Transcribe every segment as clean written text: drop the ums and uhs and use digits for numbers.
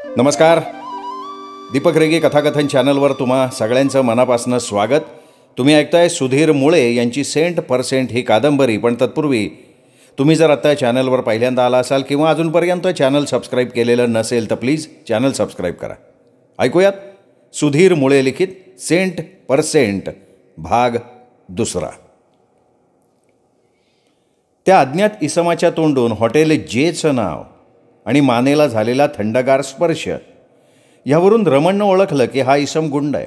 नमस्कार. दीपक रेगे कथाकथन चॅनलवर तुम्हा सगळ्यांचं मनापासून स्वागत. तुम्ही ऐकताय सुधीर मुळे यांची सेंट% ही कादंबरी. पण तत्पूर्वी तुम्ही जर आत्ता चॅनलवर पहिल्यांदा आला असाल किंवा अजूनपर्यंत चॅनल सबस्क्राईब केलेलं नसेल तर प्लीज चॅनल सबस्क्राईब करा. ऐकूयात सुधीर मुळे लिखित सेंट% भाग 2. त्या अज्ञात इसमाच्या तोंडून हॉटेल जेचं नाव आणि मानेला झालेला थंडगार स्पर्श यावरून रमणनं ओळखलं की हा इसम गुंड आहे.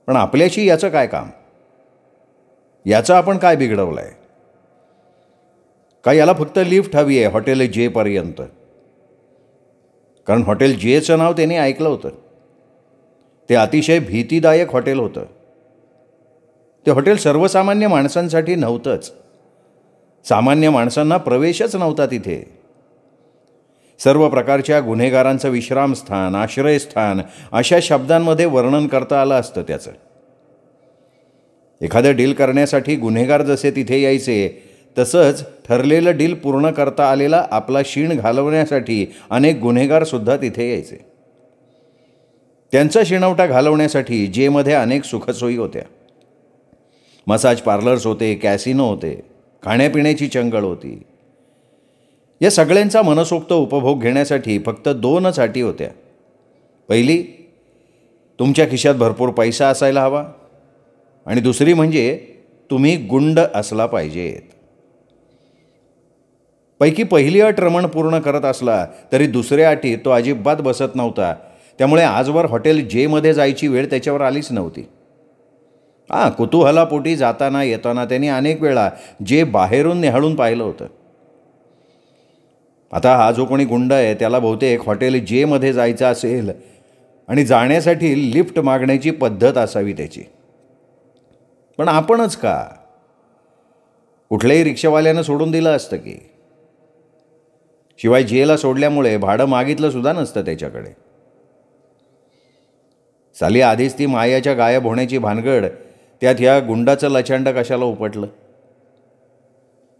पण आपल्याशी याचं काय काम? याचं आपण काय बिघडवलं आहे? का याला फक्त लिफ्ट हवी आहे हॉटेल जेपर्यंत? कारण हॉटेल जेचं नाव त्याने ऐकलं होतं. ते अतिशय भीतीदायक हॉटेल होतं. ते हॉटेल सर्वसामान्य माणसांसाठी नव्हतंच. सामान्य माणसांना प्रवेशच नव्हता तिथे. सर्व प्रकारच्या गुन्हेगारांचं विश्रामस्थान, आश्रयस्थान अशा शब्दांमध्ये वर्णन करता आलं असतं त्याचं. एखादं डील करण्यासाठी गुन्हेगार जसे तिथे यायचे तसंच ठरलेलं डील पूर्ण करता आलेला आपला शीण घालवण्यासाठी अनेक गुन्हेगारसुद्धा तिथे यायचे. त्यांचा शिणवटा घालवण्यासाठी जेमध्ये अनेक सुखसोयी होत्या. मसाज पार्लर्स होते, कॅसिनो होते, खाण्यापिण्याची चंगळ होती. या सगळ्यांचा मनसोक्त उपभोग घेण्यासाठी फक्त 2च अटी होत्या. पहिली, तुमच्या खिशात भरपूर पैसा असायला हवा आणि दुसरी म्हणजे तुम्ही गुंड असला पाहिजेत. पैकी पहिली अट रमण पूर्ण करत असला तरी दुसऱ्या अटीत तो अजिबात बसत नव्हता. त्यामुळे आजवर हॉटेल जेमध्ये जायची वेळ त्याच्यावर आलीच नव्हती. कुतूहलापोटी जाताना येताना त्यांनी अनेक वेळा जे बाहेरून निहाळून पाहिलं होतं. आता हा जो कोणी गुंड आहे त्याला बहुतेक हॉटेल जेमध्ये जायचं असेल आणि जाण्यासाठी लिफ्ट मागण्याची पद्धत असावी त्याची. पण आपणच का? कुठल्याही रिक्षावाल्यानं सोडून दिलं असतं की. शिवाय जेला सोडल्यामुळे भाडं मागितलं सुद्धा नसतं त्याच्याकडे. साली आधीच ती मायाच्या गायब होण्याची भानगड, त्यात ह्या गुंडाचं लचांड कशाला उपटलं?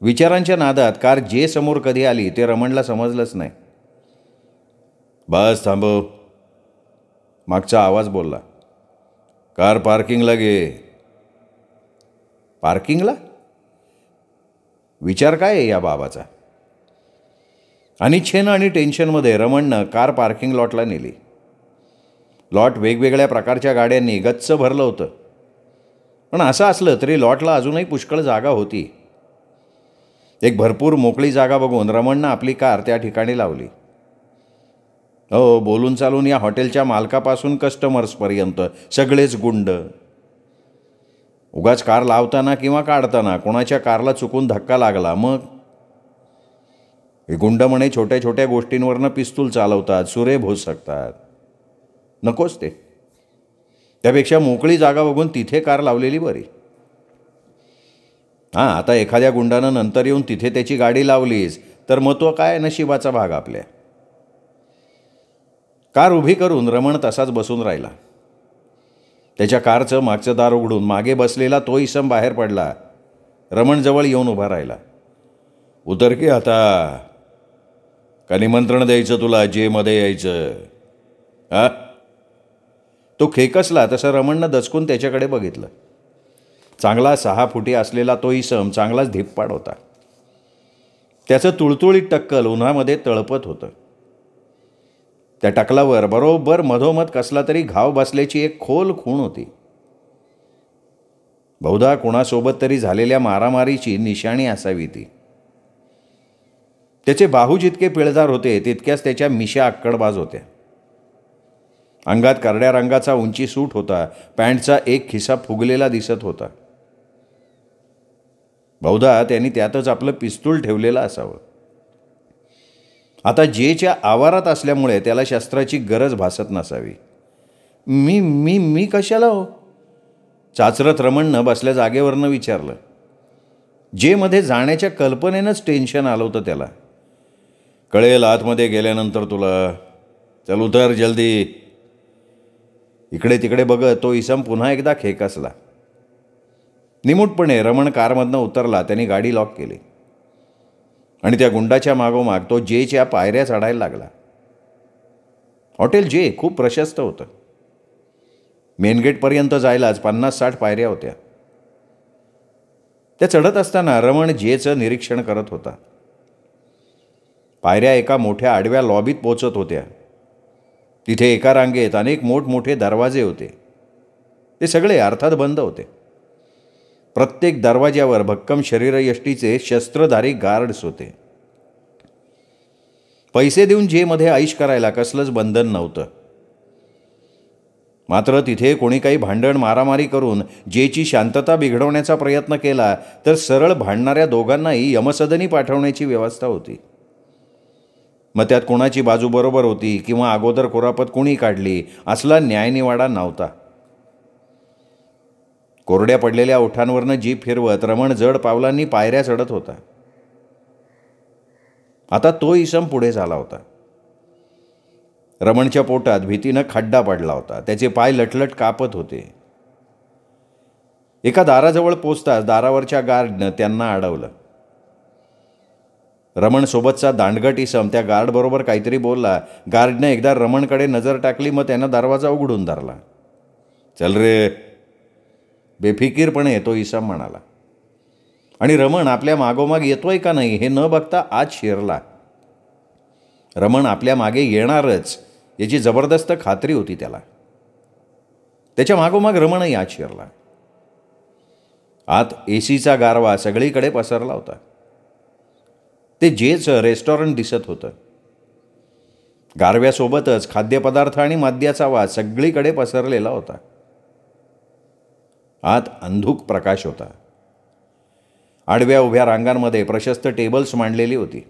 विचारांच्या नादात कार जे समोर कधी आली ते रमणला समजलंच नाही. बस थांबव, मागचा आवाज बोलला. कार पार्किंगला घे. पार्किंगला? विचार काय आहे या बाबाचा? अनिच्छेनं आणि टेन्शनमध्ये रमणनं कार पार्किंग लॉटला नेली. लॉट वेगवेगळ्या प्रकारच्या गाड्यांनी गच्च भरलं होतं. पण असं असलं तरी लॉटला अजूनही पुष्कळ जागा होती. एक भरपूर मोकळी जागा बघून रमणनं आपली कार त्या ठिकाणी लावली. बोलून चालून या हॉटेलच्या मालकापासून कस्टमर्सपर्यंत सगळेच गुंड. उगाच कार लावताना किंवा काढताना कोणाच्या कारला चुकून धक्का लागला मग? हे गुंड म्हणे छोट्या छोट्या गोष्टींवरनं पिस्तूल चालवतात, सुरे भोसकतात. नकोच ते. त्यापेक्षा मोकळी जागा बघून तिथे कार लावलेली बरी. आता एखाद्या गुंडानं नंतर येऊन तिथे त्याची गाडी लावलीस तर मग तो काय नशिबाचा भाग आपल्या. कार उभी करून रमण तसाच बसून राहिला. त्याच्या कारचं मागचं दार उघडून मागे बसलेला तो इसम बाहेर पडला. रमणजवळ येऊन उभा राहिला. उतर की आता. का निमंत्रण द्यायचं तुला जेमध्ये यायचं? तो खेकसला तसं रमणनं दचकून त्याच्याकडे बघितलं. चांगला 6 फुटी असलेला तो इसम चांगलाच धिप्पाड होता. त्याचं तुळतुळीत टक्कल उन्हामध्ये तळपत होतं. त्या टकलावर बरोबर मधोमध कसला तरी घाव बसल्याची एक खोल खूण होती. बहुधा कुणासोबत तरी झालेल्या मारामारीची निशाणी असावी ती. त्याचे बाहू जितके पिळदार होते तितक्याच त्याच्या मिशा अक्कडबाज होत्या. अंगात करड्या रंगाचा उंची सूट होता. पॅन्टचा एक खिसा फुगलेला दिसत होता. बहुधा त्यांनी त्यातच आपलं पिस्तूल ठेवलेलं असावं. आता जेच्या आवारात असल्यामुळे त्याला शस्त्राची गरज भासत नसावी. मी मी मी कशाला हो? चाचरत रमणनं बसल्या जागेवरनं विचारलं. जेमध्ये जाण्याच्या कल्पनेनंच टेन्शन आलं होतं त्याला. कळेल आतमध्ये गेल्यानंतर तुला. चल उतर जल्दी. इकडे तिकडे बघत तो इसम पुन्हा एकदा खेकसला. निमूटपणे रमण कारमधनं उतरला. त्यांनी गाडी लॉक केली आणि त्या गुंडाच्या मागोमाग तो जेच्या पायऱ्या चढायला लागला. हॉटेल जे खूप प्रशस्त होतं. मेनगेटपर्यंत जायलाच 50-60 पायऱ्या होत्या. त्या चढत असताना रमण जेचं निरीक्षण करत होता. पायऱ्या एका मोठ्या आडव्या लॉबीत पोचत होत्या. तिथे एका रांगेत अनेक मोठमोठे दरवाजे होते. ते सगळे अर्थात बंद होते. प्रत्येक दरवाज्यावर भक्कम शरीरयष्टीचे शस्त्रधारी गार्ड्स होते. पैसे देऊन जेमध्ये ऐश करायला कसलंच बंधन नव्हतं. मात्र तिथे कोणी काही भांडण मारामारी करून जेची शांतता बिघडवण्याचा प्रयत्न केला तर सरळ भांडणाऱ्या दोघांनाही यमसदनी पाठवण्याची व्यवस्था होती. मग त्यात कोणाची बाजू बरोबर होती किंवा अगोदर कुरापत कोणी काढली असला न्यायनिवाडा नव्हता. कोरड्या पडलेल्या ओठांवरनं जीभ फिरवत रमण जड पावलांनी पायऱ्या चढत होता. आता तो इसम पुढे झाला होता. रमणच्या पोटात भीतीनं खड्डा पडला होता. त्याचे पाय लटलट कापत होते. एका दाराजवळ पोचताच दारावरच्या गार्डनं त्यांना अडवलं. रमण सोबतचा दांडगट इसम त्या गार्डबरोबर काहीतरी बोलला. गार्डनं एकदा रमणकडे नजर टाकली, मग त्यानं दरवाजा उघडून धरला. चल रे, बेफिकीरपणे तो इसम म्हणाला. आणि रमण आपल्या मागोमाग येतोय का नाही हे न बघता आत शिरला. रमण आपल्या मागे येणारच याची जबरदस्त खात्री होती त्याला. त्याच्या मागोमाग रमणही आत शिरला. आत एसीचा गारवा सगळीकडे पसरला होता. ते जेचं रेस्टॉरंट दिसत होतं. गारव्यासोबतच खाद्यपदार्थ आणि मद्याचा वास सगळीकडे पसरलेला होता. आत अंधुक प्रकाश होता. आडव्या उभ्या रांगांमध्ये प्रशस्त टेबल्स मांडलेली होती.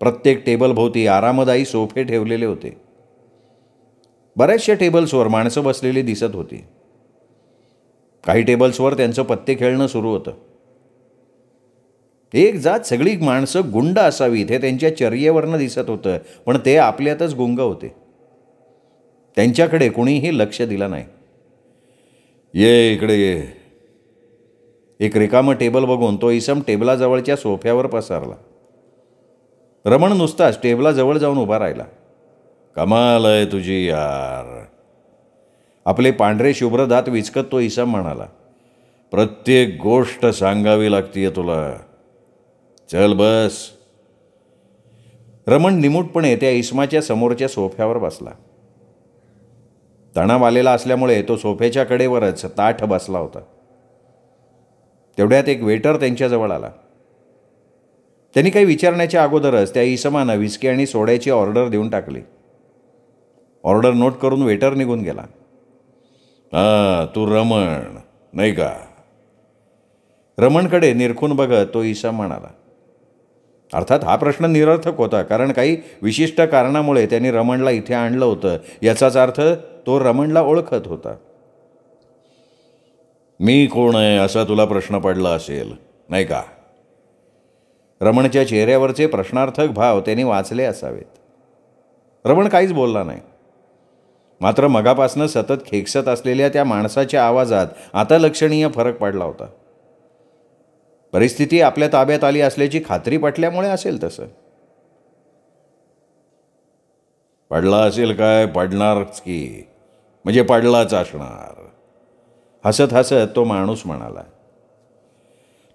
प्रत्येक टेबलभोवती आरामदायी सोफे ठेवलेले होते. बऱ्याचशा टेबल्सवर माणसं बसलेली दिसत होती. काही टेबल्सवर त्यांचं पत्ते खेळणं सुरू होतं. एक जात सगळी माणसं गुंड असावीत हे त्यांच्या चर्येवरनं दिसत होतं, पण ते आपल्यातच गुंग होते. त्यांच्याकडे कुणीही लक्ष दिलं नाही. ये इकडे ये. एक रिकामं टेबल बघून तो इसम टेबलाजवळच्या सोफ्यावर पसरला. रमण नुसताच टेबलाजवळ जाऊन उभा राहिला. कमाल आहे तुझी यार. आपले पांढरे शुभ्र दात विचकत तो इसम म्हणाला. प्रत्येक गोष्ट सांगावी लागतीये तुला. चल बस. रमण निमूटपणे त्या इसमाच्या समोरच्या सोफ्यावर बसला. तणाव आलेला असल्यामुळे तो सोफ्याच्या कडेवरच ताठ बसला होता. तेवढ्यात एक वेटर त्यांच्याजवळ आला. त्यांनी काही विचारण्याच्या अगोदरच त्या इसमानं विस्की आणि सोड्याची ऑर्डर देऊन टाकली. ऑर्डर नोट करून वेटर निघून गेला. तू रमण नाही का? रमणकडे निरखून बघत तो इसम म्हणाला. अर्थात हा प्रश्न निरर्थक होता, कारण काही विशिष्ट कारणामुळे त्यांनी रमणला इथे आणलं होतं. याचाच अर्थ तो रमणला ओळखत होता. मी कोण आहे असा तुला प्रश्न पडला असेल नाही का? रमणच्या चेहऱ्यावरचे प्रश्नार्थक भाव त्यांनी वाचले असावेत. रमण काहीच बोलला नाही. मात्र मगापासनं सतत खेकसत असलेल्या त्या माणसाच्या आवाजात आता लक्षणीय फरक पडला होता. परिस्थिती आपल्या ताब्यात आली असल्याची खात्री पटल्यामुळे असेल तसं. पडला असेल काय? पडणारच की, म्हणजे पडलाच असणार. हसत हसत तो माणूस म्हणाला.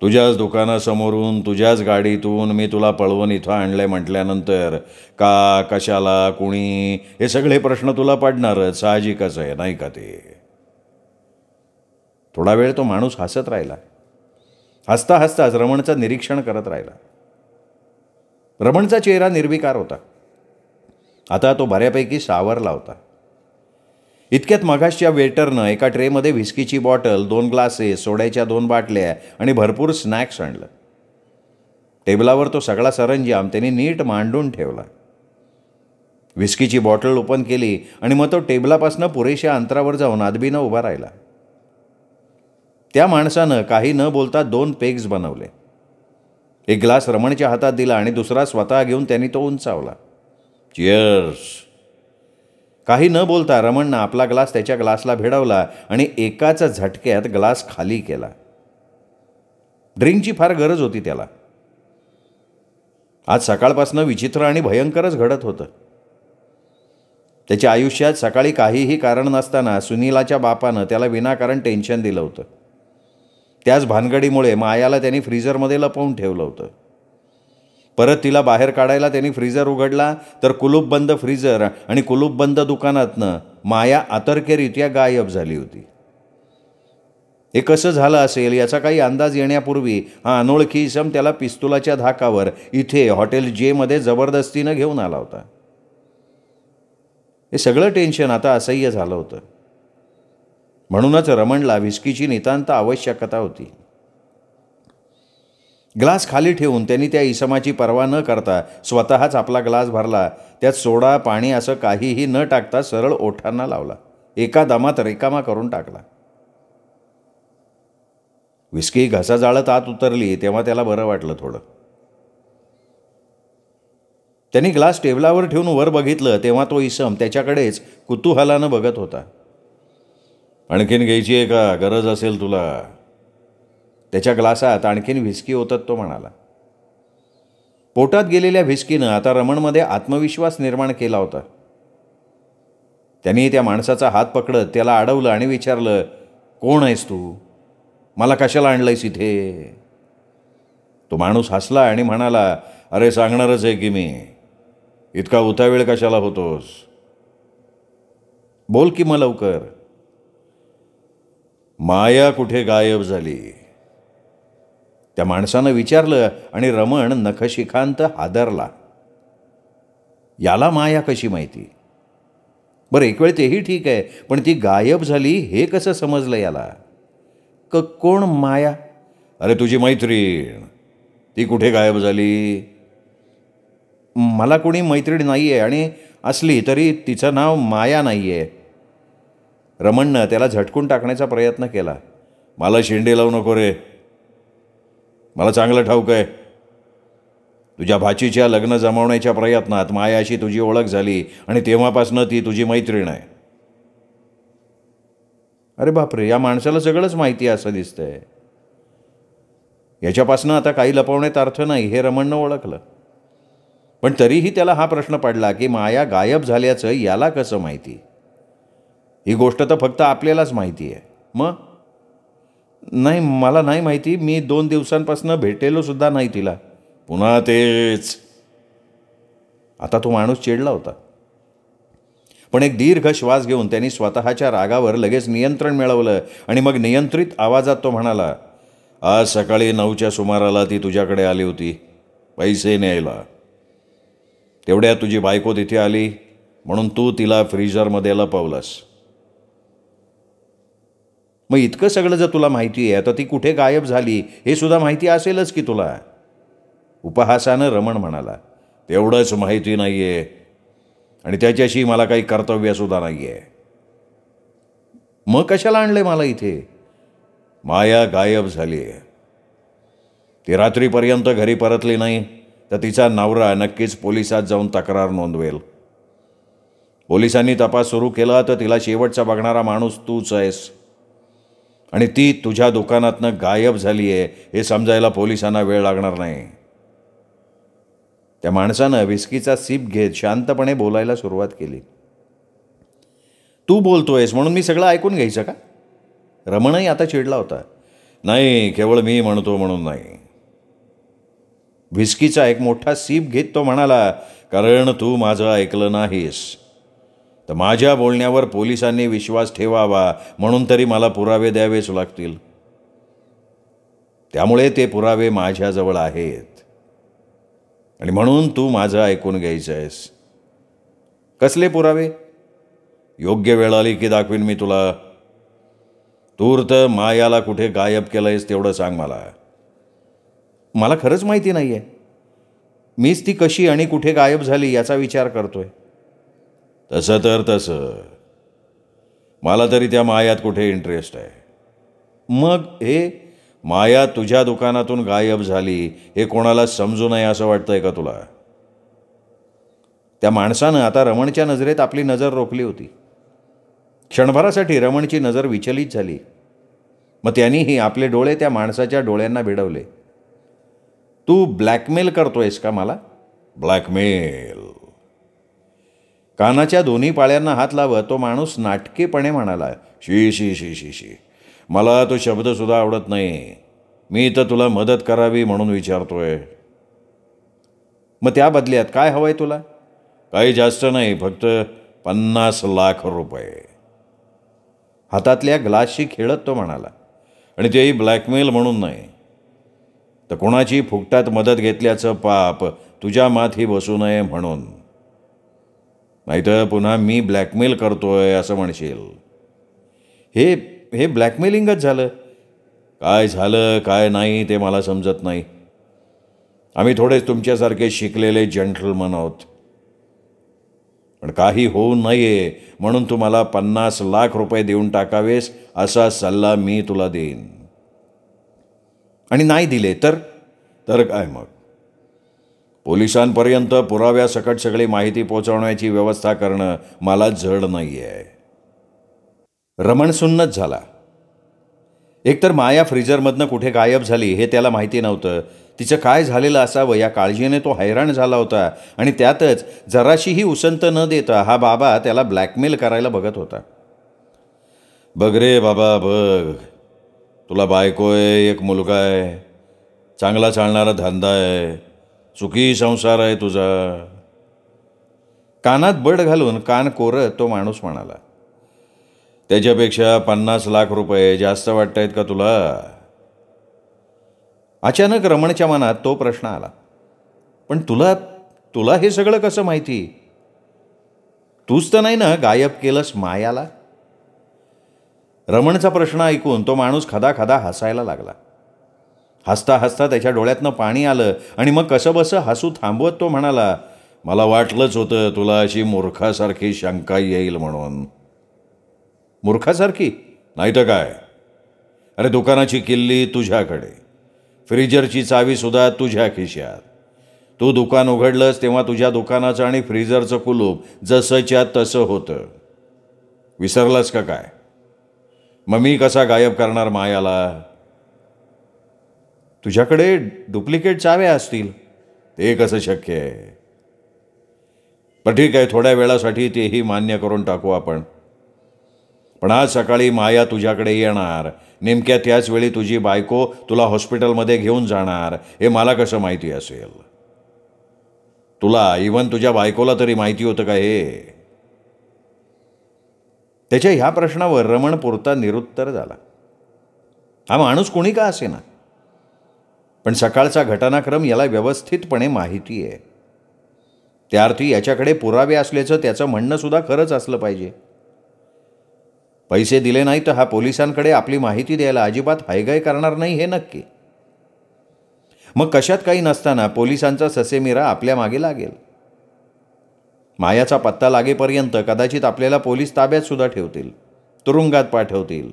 तुझ्याच दुकानासमोरून तुझ्याच गाडीतून मी तुला पळवून इथं आणलंय म्हटल्यानंतर का, कशाला, कुणी, हे सगळे प्रश्न तुला पडणारच. साहजिकच आहे नाही का ते? थोडा वेळ तो माणूस हसत राहिला. हसता हसताच रमणचं निरीक्षण करत राहिला. रमणचा चेहरा निर्विकार होता. आता तो बऱ्यापैकी सावरला होता. इतक्यात मघासच्या वेटरनं एका ट्रेमध्ये व्हिस्कीची बॉटल, 2 ग्लासेस, सोड्याच्या 2 बाटल्या आणि भरपूर स्नॅक्स आणलं. टेबलावर तो सगळा सरंजाम त्यांनी नीट मांडून ठेवला. व्हिस्कीची बॉटल ओपन केली आणि मग तो टेबलापासून पुरेशा अंतरावर जाऊन आदबीनं उभा राहिला. त्या माणसानं काही न बोलता 2 पेग्स बनवले. एक ग्लास रमणच्या हातात दिला आणि दुसरा स्वतः घेऊन त्यांनी तो उंचावला. चिअर्स. काही न बोलता रमणनं आपला ग्लास त्याच्या ग्लासला भिडवला आणि एकाच झटक्यात ग्लास खाली केला. ड्रिंकची फार गरज होती त्याला. आज सकाळपासून विचित्र आणि भयंकरच घडत होतं. त्याच्या आयुष्यात सकाळी काहीही कारण नसताना सुनीलाच्या बापानं त्याला विनाकारण टेन्शन दिलं होतं. त्याच भानगडीमुळे मायाला त्यांनी फ्रीजरमध्ये लपवून ठेवलं होतं. परत तिला बाहेर काढायला त्यांनी फ्रीजर उघडला तर कुलूपबंद फ्रीजर आणि कुलूपबंद दुकानातनं माया अतर्क्यरित्या गायब झाली होती. हे कसं झालं असेल याचा काही अंदाज येण्यापूर्वी हा अनोळखी इसम त्याला पिस्तुलाच्या धाकावर इथे हॉटेल जेमध्ये जबरदस्तीनं घेऊन आला होता. हे सगळं टेन्शन आता असह्य झालं होतं. म्हणूनच रमणला व्हिस्कीची नितांत आवश्यकता होती. ग्लास खाली ठेवून त्यांनी त्या इसमाची पर्वा न करता स्वतःच आपला ग्लास भरला. त्यात सोडा पाणी असं काहीही न टाकता सरळ ओठांना लावला. एका दमात रिकामा करून टाकला. व्हिस्की घसाजाळत आत उतरली तेव्हा त्याला बरं वाटलं थोडं. त्यांनी ग्लास टेबलावर ठेवून वर बघितलं तेव्हा तो इसम त्याच्याकडेच कुतूहलानं बघत होता. आणखीन घ्यायची आहे का? गरज असेल तुला? त्याच्या ग्लासात आणखीन व्हिस्की ओतत तो म्हणाला. पोटात गेलेल्या व्हिस्कीनं आता रमणमध्ये आत्मविश्वास निर्माण केला होता. त्यांनी त्या माणसाचा हात पकडत त्याला अडवलं आणि विचारलं, कोण आहेस तू? मला कशाला आणलंयस इथे? तो माणूस हसला आणि म्हणाला, अरे सांगणारच आहे की मी. इतका उतावेळ कशाला होतोस? बोल की मग लवकर. माया कुठे गायब झाली? त्या माणसानं विचारलं आणि रमण नखशिखांत हादरला. याला माया कशी माहिती? बरं एक वेळ तेही ठीक आहे, पण ती गायब झाली हे कसं समजलं याला? कोण माया? अरे तुझी मैत्रीण. ती कुठे गायब झाली? मला कोणी मैत्रीण नाही आहे आणि असली तरी तिचं नाव माया नाही आहे. रमणनं त्याला झटकून टाकण्याचा प्रयत्न केला. मला शेंडे लावू नको रे. मला चांगलं ठाऊक आहे. तुझ्या भाचीच्या लग्न जमवण्याच्या प्रयत्नात मायाशी तुझी ओळख झाली आणि तेव्हापासून ती तुझी मैत्रीण आहे. अरे बापरे, या माणसाला सगळंच माहिती आहे असं दिसतंय. याच्यापासून आता काही लपवण्यात अर्थ नाही हे रमणनं ओळखलं. पण तरीही त्याला हा प्रश्न पडला की माया गायब झाल्याचं याला कसं माहिती? ही गोष्ट तर फक्त आपल्यालाच माहिती आहे. मग? नाही, मला नाही माहिती. मी 2 दिवसांपासून भेटलेलो सुद्धा नाही तिला. पुन्हा तेच. आता तो माणूस चिडला होता. पण एक दीर्घ श्वास घेऊन त्यांनी स्वतःच्या रागावर लगेच नियंत्रण मिळवलं आणि मग नियंत्रित आवाजात तो म्हणाला, आज सकाळी 9च्या सुमाराला ती तुझ्याकडे आली होती पैसे न्यायला. तेवढ्यात तुझी बायको तिथे आली म्हणून तू तिला फ्रीजरमध्ये लपवलंस. मग इतकं सगळं जर तुला माहिती आहे तर ती कुठे गायब झाली हे सुद्धा माहिती असेलच की तुला? उपहासानं रमण म्हणाला. तेवढंच माहिती नाही आहे आणि त्याच्याशी मला काही कर्तव्यसुद्धा नाही आहे. मग कशाला आणलंय मला इथे? माया गायब झाली आहे. ती रात्रीपर्यंत घरी परतली नाही तर तिचा नवरा नक्कीच पोलिसात जाऊन तक्रार नोंदवेल. पोलिसांनी तपास सुरू केला तर तिला शेवटचा बघणारा माणूस तूच आहेस आणि ती तुझ्या दुकानातनं गायब झाली आहे हे समजायला पोलिसांना वेळ लागणार नाही. त्या माणसानं व्हिस्कीचा सिप घेत शांतपणे बोलायला सुरुवात केली. तू बोलतोयस म्हणून मी सगळं ऐकून घ्यायचं का? रमणही आता चिडला होता. नाही, केवळ मी म्हणतो म्हणून नाही. व्हिस्कीचा एक मोठा सिप घेत तो म्हणाला, कारण तू माझं ऐकलं नाहीस तर माझ्या बोलण्यावर पोलिसांनी विश्वास ठेवावा म्हणून तरी मला पुरावे द्यावेच लागतील. त्यामुळे ते पुरावे माझ्याजवळ आहेत आणि म्हणून तू माझं ऐकून घ्यायचं आहेस. कसले पुरावे? योग्य वेळ आली की दाखवीन मी तुला. तूर्त मायाला कुठे गायब केलंयस तेवढं सांग मला. मला खरंच माहिती नाही आहे. मीच ती कशी आणि कुठे गायब झाली याचा विचार करतोय. तसं तर तसं. मला तरी त्या मायात कुठे इंटरेस्ट आहे. मग हे माया तुझ्या दुकानातून गायब झाली हे कोणाला समजू नये असं वाटतंय का तुला? त्या माणसानं आता रमणच्या नजरेत आपली नजर रोखली होती. क्षणभरासाठी रमणची नजर विचलित झाली. मग त्यांनीही आपले डोळे त्या माणसाच्या डोळ्यांना भिडवले. तू ब्लॅकमेल करतोयस का मला? ब्लॅकमेल? कानाच्या दोन्ही पाळ्यांना हात लावत तो माणूस नाटकेपणे म्हणाला, शी शी शी शी शी, मला तो शब्दसुद्धा आवडत नाही. मी तर तुला मदत करावी म्हणून विचारतोय. मग त्या बदल्यात काय हवंय तुला? काही जास्त नाही, फक्त 50 लाख रुपये. हातातल्या ग्लासशी खेळत तो म्हणाला, आणि तेही ब्लॅकमेल म्हणून नाही, तर कोणाची फुकटात मदत घेतल्याचं पाप तुझ्या माथी बसू नये म्हणून. नाहीतर पुन्हा मी ब्लॅकमेल करतोय असं म्हणशील. हे हे ब्लॅकमेलिंगच झालं. काय झालं काय नाही ते मला समजत नाही. आम्ही थोडेच तुमच्यासारखे शिकलेले जेंटलमन आहोत. पण काही होऊ नये म्हणून तुम्हाला 50 लाख रुपये देऊन टाकावेस असा सल्ला मी तुला देईन. आणि नाही दिले तर काय मग? पोलिसांपर्यंत पुराव्यासकट सगळी माहिती पोहोचवण्याची व्यवस्था करणं मला जड नाही आहे. रमण सुन्नच झाला. एकतर माया फ्रीजरमधनं कुठे गायब झाली हे त्याला माहिती नव्हतं. तिचं काय झालेलं असावं या काळजीने तो हैराण झाला होता. आणि त्यातच जराशीही उसंत न देता हा बाबा त्याला ब्लॅकमेल करायला बघत होता. बघ रे बाबा बघ, तुला बायको आहे, एक मुलगा आहे, चांगला चालणारा धंदा आहे, सुखी संसार आहे तुझा. कानात बड घालून कान कोरत तो माणूस म्हणाला, त्याच्यापेक्षा 50 लाख रुपये जास्त वाटत आहेत का तुला? अचानक रमणच्या मनात तो प्रश्न आला, पण तुला हे सगळं कसं माहिती? तूच तर नाही ना गायब केलंस मायाला? रमणचा प्रश्न ऐकून तो माणूस खदाखदा हसायला लागला. हसता हसता त्याच्या डोळ्यातनं पाणी आलं आणि मग कसंबसं हसू थांबवत तो म्हणाला, मला वाटलंच होतं तुला अशी मूर्खासारखी शंका येईल म्हणून. मूर्खासारखी? नाही तर काय. अरे दुकानाची किल्ली तुझ्याकडे, फ्रीजरची चावीसुद्धा तुझ्या खिशात. तू दुकान उघडलंस तेव्हा तुझ्या दुकानाचं आणि फ्रीजरचं कुलूप जसंच्या तसं होतं. विसरलास का काय? मग मी कसा गायब करणार मायाला? तुझ्याकडे डुप्लिकेट चाव्या असतील. ते कसं शक्य आहे? पण ठीक आहे, थोड्या वेळासाठी तेही मान्य करून टाकू आपण. पण आज सकाळी माया तुझ्याकडे येणार, नेमक्या त्याच वेळी तुझी बायको तुला हॉस्पिटलमध्ये घेऊन जाणार हे मला कसं माहिती असेल? तुला, इव्हन तुझ्या बायकोला तरी माहिती होतं का हे? त्याच्या ह्या प्रश्नावर रमण पुरता निरुत्तर झाला. हा माणूस कोणी का असेना, पण सकाळचा घटनाक्रम याला व्यवस्थितपणे माहिती आहे. त्या अर्थी याच्याकडे पुरावे असल्याचं त्याचं म्हणणं सुद्धा खरंच असलं पाहिजे. पैसे दिले नाही तर हा पोलिसांकडे आपली माहिती द्यायला अजिबात हायगाय करणार नाही हे नक्की. मग कशात काही नसताना पोलिसांचा ससेमिरा आपल्या मागे लागेल. मायाचा पत्ता लागेपर्यंत कदाचित आपल्याला पोलीस ताब्यात सुद्धा ठेवतील, तुरुंगात पाठवतील.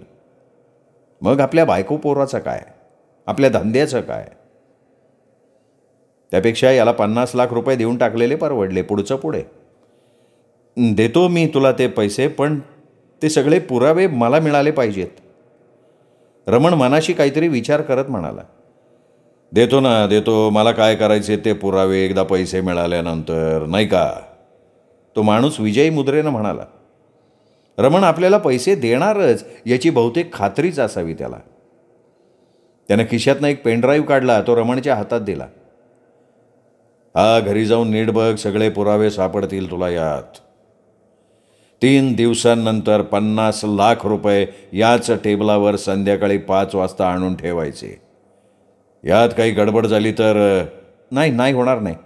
मग आपल्या बायको पोराचं काय? आपल्या धंद्याचं काय? त्यापेक्षा याला 50 लाख रुपये देऊन टाकलेले परवडले. पुढचं पुढे. देतो मी तुला ते पैसे, पण ते सगळे पुरावे मला मिळाले पाहिजेत. रमण मनाशी काहीतरी विचार करत म्हणाला, देतो ना देतो, मला काय करायचे ते पुरावे एकदा पैसे मिळाल्यानंतर, नाही का? तो माणूस विजयी मुद्रेनं म्हणाला. रमण आपल्याला पैसे देणारच याची बहुतेक खात्रीच असावी त्याला. त्यानं खिशातनं एक पेनड्राईव्ह काढला, तो रमणच्या हातात दिला. हा, घरी जाऊन नीट बघ, सगळे पुरावे सापडतील तुला यात. 3 दिवसांनंतर 50 लाख रुपये याच टेबलावर संध्याकाळी 5 वाजता आणून ठेवायचे. यात काही गडबड झाली तर नाही होणार नाही.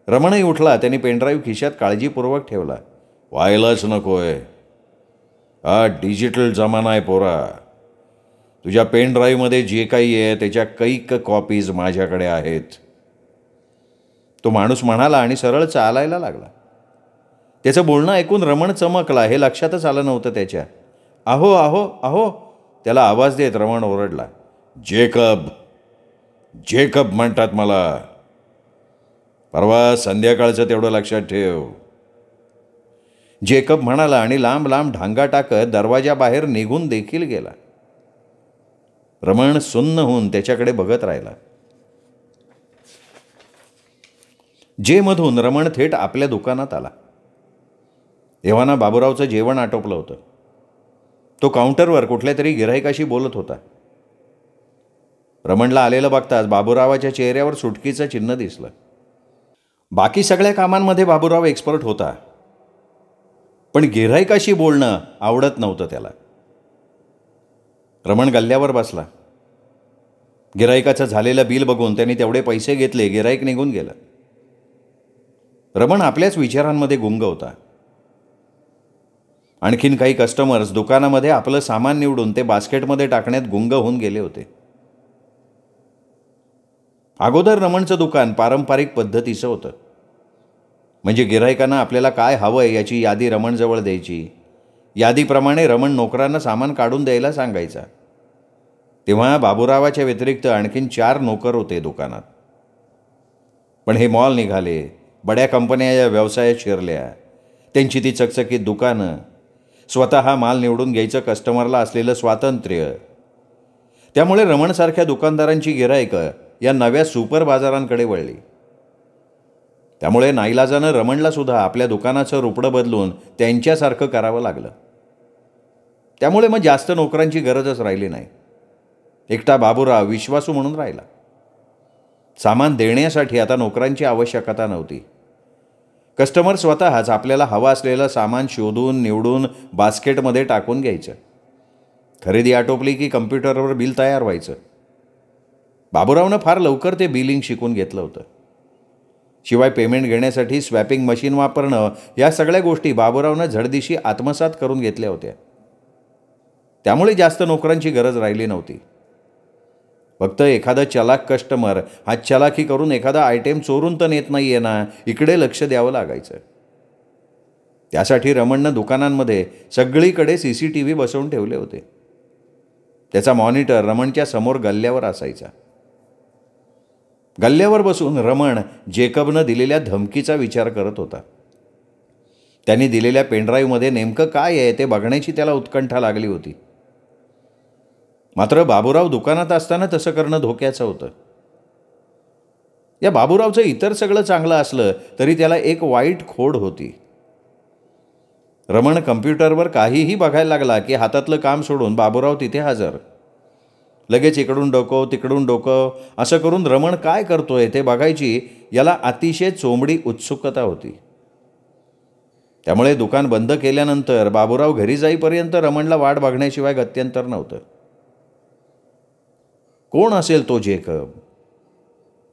रमणही उठला. त्यांनी पेनड्राईव्ह खिशात काळजीपूर्वक ठेवला. व्हायलाच नकोय. हा डिजिटल जमाना आहे पोरा. तुझ्या पेनड्राईव्हमध्ये जे काही आहे त्याच्या कैक कॉपीज माझ्याकडे आहेत. तो माणूस म्हणाला आणि सरळ चालायला लागला. त्याचं बोलणं ऐकून रमण चमकला. हे लक्षातच आलं नव्हतं त्याच्या. अहो अहो अहो, त्याला आवाज देत रमण ओरडला, जेकब जेकब म्हणतात मला. परवा संध्याकाळचं तेवढं लक्षात ठेव. जेकब म्हणाला आणि लांब लांब ढांगा टाकत दरवाजाबाहेर निघून देखील गेला. रमण सुन्न होऊन त्याच्याकडे बघत राहिला. जेमधून रमण थेट आपल्या दुकानात आला. एव्हाना बाबूरावचं जेवण आटोपलं होतं. तो काउंटरवर कुठल्या तरी गिऱ्हाईकाशी बोलत होता. रमणला आलेलं बघताच बाबूरावाच्या चेहऱ्यावर सुटकीचं चिन्ह दिसलं. बाकी सगळ्या कामांमध्ये बाबूराव एक्सपर्ट होता, पण गिऱ्हाईकाशी बोलणं आवडत नव्हतं त्याला. रमण गल्ल्यावर बसला. गिऱ्हाईकाचं झालेलं बिल बघून त्यांनी तेवढे पैसे घेतले. गिऱ्हाईक निघून गेलं. रमण आपल्याच विचारांमध्ये गुंग होता. आणखीन काही कस्टमर्स दुकानामध्ये आपलं सामान निवडून ते बास्केटमध्ये टाकण्यात गुंग होऊन गेले होते. अगोदर रमणचं दुकान पारंपरिक पद्धतीचं होतं. म्हणजे गिऱ्हाईकांना आपल्याला काय हवंय याची यादी रमणजवळ द्यायची. यादीप्रमाणे रमण नोकरांना सामान काढून द्यायला सांगायचा. तेव्हा बाबूरावाच्या व्यतिरिक्त आणखीन 4 नोकर होते दुकानात. पण हे मॉल निघाले, बड्या कंपन्या या व्यवसायात शिरल्या. त्यांची ती चकचकीत दुकानं, स्वतः माल निवडून घ्यायचं कस्टमरला असलेलं स्वातंत्र्य. त्यामुळे रमणसारख्या दुकानदारांची गिऱ्हाईकं या नव्या सुपर बाजारांकडे वळली. त्यामुळे नाईलाजानं रमणला सुद्धा आपल्या दुकानाचं रुपडं बदलून त्यांच्यासारखं करावं लागलं. त्यामुळे मग जास्त नोकरांची गरजच राहिली नाही. एकटा बाबूराव विश्वासू म्हणून राहिला. सामान देण्यासाठी आता नोकरांची आवश्यकता नव्हती. कस्टमर स्वतःच आपल्याला हवं असलेलं सामान शोधून निवडून बास्केटमध्ये टाकून घ्यायचं. खरेदी आटोपली की कम्प्युटरवर बिल तयार व्हायचं. बाबूरावनं फार लवकर ते बिलिंग शिकून घेतलं होतं. शिवाय पेमेंट घेण्यासाठी स्वॅपिंग मशीन वापरणं या सगळ्या गोष्टी बाबूरावनं झडदिशी आत्मसात करून घेतल्या होत्या. त्यामुळे जास्त नोकरांची गरज राहिली नव्हती. फक्त एखादा चलाक कस्टमर हा चलाकी करून एखादा आयटेम चोरून तर नेत नाही आहे ना, इकडे लक्ष द्यावं लागायचं. त्यासाठी रमणनं दुकानांमध्ये सगळीकडे CCTV बसवून ठेवले होते. त्याचा मॉनिटर रमणच्या समोर गल्ल्यावर असायचा. गल्ल्यावर बसून रमण जेकबनं दिलेल्या धमकीचा विचार करत होता. त्यांनी दिलेल्या पेनड्राईव्हमध्ये नेमकं काय आहे ते बघण्याची त्याला उत्कंठा लागली होती. मात्र बाबूराव दुकानात असताना तसं करणं धोक्याचं होतं. या बाबूरावचं इतर सगळं चांगलं असलं तरी त्याला एक वाईट खोड होती. रमण कम्प्युटरवर काहीही बघायला लागला की हातातलं काम सोडून बाबूराव तिथे हजर. लगेच इकडून डोकं तिकडून डोकं असं करून रमण काय करतोय ते बघायची याला अतिशय चोंबडी उत्सुकता होती. त्यामुळे दुकान बंद केल्यानंतर बाबूराव घरी जाईपर्यंत रमणला वाट बघण्याशिवाय गत्यंतर नव्हतं. कोण असेल तो जेकब?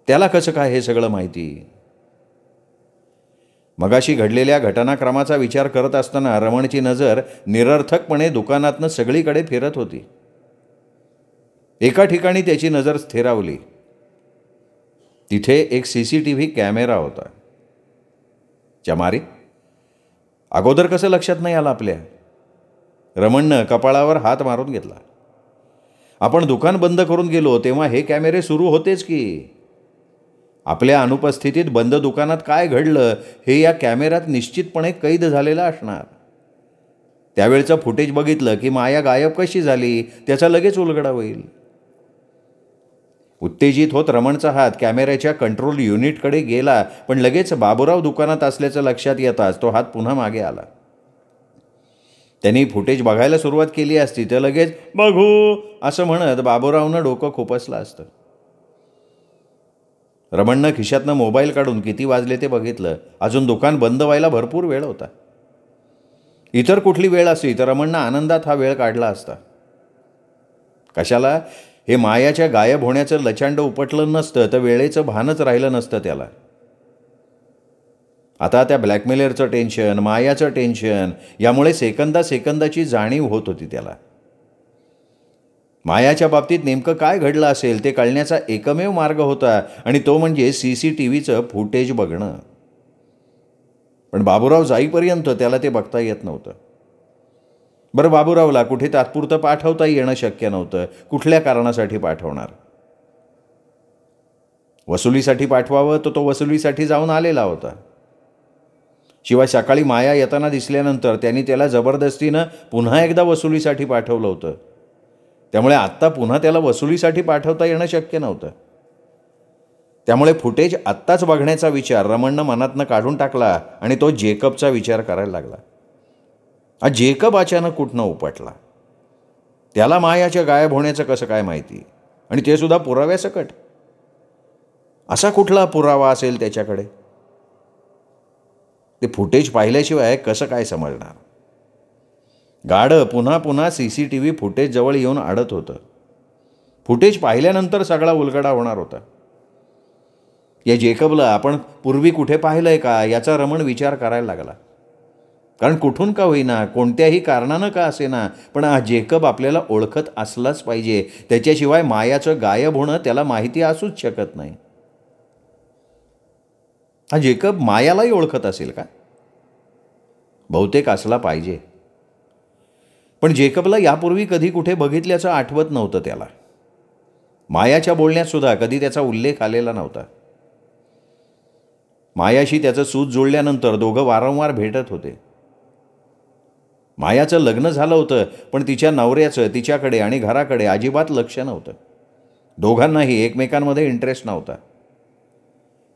त्याला कसं काय हे सगळं माहिती? मगाशी घडलेल्या घटनाक्रमाचा विचार करत असताना रमणची नजर निरर्थकपणे दुकानातनं सगळीकडे फिरत होती. एका ठिकाणी त्याची नजर स्थिरावली. तिथे एक CCTV कॅमेरा होता. चमारी, अगोदर कसं लक्षात नाही आलं आपल्या? रमणनं कपाळावर हात मारून घेतला. आपण दुकान बंद करून गेलो तेव्हा हे कॅमेरे सुरू होतेच की. आपल्या अनुपस्थितीत बंद दुकानात काय घडलं हे या कॅमेऱ्यात निश्चितपणे कैद झालेलं असणार. त्यावेळचं फुटेज बघितलं की माया गायब कशी झाली त्याचा लगेच उलगडा होईल. उत्तेजित होत रमणचा हात कॅमेऱ्याच्या कंट्रोल युनिटकडे गेला, पण लगेच बाबूराव दुकानात असल्याचं लक्षात येताच तो हात पुन्हा मागे आला. त्यांनी फुटेज बघायला सुरुवात केली असती तर लगेच बघू असं म्हणत बाबूरावनं डोकं खुपसलं असतं. रमणनं खिशातनं मोबाईल काढून किती वाजले ते बघितलं. अजून दुकान बंद व्हायला भरपूर वेळ होता. इतर कुठली वेळ असती तर रमणनं आनंदात हा वेळ काढला असता. कशाला? हे मायाच्या गायब होण्याचं लचांड उपटलं नसतं तर वेळेचं भानच राहिलं नसतं त्याला. आता त्या ब्लॅकमेलरचं टेन्शन, मायाचं टेन्शन यामुळे सेकंदाची जाणीव होत होती त्याला. मायाच्या बाबतीत नेमकं काय घडलं असेल ते कळण्याचा एकमेव मार्ग होता आणि तो म्हणजे CCTVचं फुटेज बघणं. पण बाबूराव जाईपर्यंत त्याला ते बघता येत नव्हतं. बरं, बाबूरावला कुठे तात्पुरतं पाठवता येणं शक्य नव्हतं. कुठल्या कारणासाठी पाठवणार? वसुलीसाठी पाठवावं तर तो वसुलीसाठी जाऊन आलेला होता. शिवाय सकाळी माया येताना दिसल्यानंतर त्यांनी त्याला जबरदस्तीनं पुन्हा एकदा वसुलीसाठी पाठवलं होतं. त्यामुळे आत्ता पुन्हा त्याला वसुलीसाठी पाठवता येणं शक्य नव्हतं. त्यामुळे फुटेज आत्ताच बघण्याचा विचार रमणनं मनातनं काढून टाकला आणि तो जेकबचा विचार करायला लागला. हा जेकब अचानक कुठनं उपटला. त्याला मायाच्या गायब होण्याचं कसं काय माहिती, आणि ते सुद्धा पुराव्यासकट. असा कुठला पुरावा असेल त्याच्याकडे? ते फुटेज पाहिल्याशिवाय कसं काय समजणार? गाडं पुन्हा पुन्हा CCTV फुटेज जवळ येऊन अडत होतं. फुटेज पाहिल्यानंतर सगळा उलगडा होणार होता. या जेकबला आपण पूर्वी कुठे पाहिलंय का याचा रमण विचार करायला लागला. कारण कुठून का होईना, कोणत्याही कारणानं का असेना, पण हा जेकब आपल्याला ओळखत असलाच पाहिजे. त्याच्याशिवाय मायाचं गायब होणं त्याला माहिती असूच शकत नाही. हा जेकब मायालाही ओळखत असेल का? बहुतेक असला पाहिजे. पण जेकबला यापूर्वी कधी कुठे बघितल्याचं आठवत नव्हतं त्याला. मायाच्या बोलण्यात सुद्धा कधी त्याचा उल्लेख आलेला नव्हता. मायाशी त्याचं सूत जुळल्यानंतर दोघं वारंवार भेटत होते. मायाचं लग्न झालं होतं, पण तिच्या नवऱ्याचं तिच्याकडे आणि घराकडे अजिबात लक्ष नव्हतं. दोघांनाही एकमेकांमध्ये इंटरेस्ट नव्हता.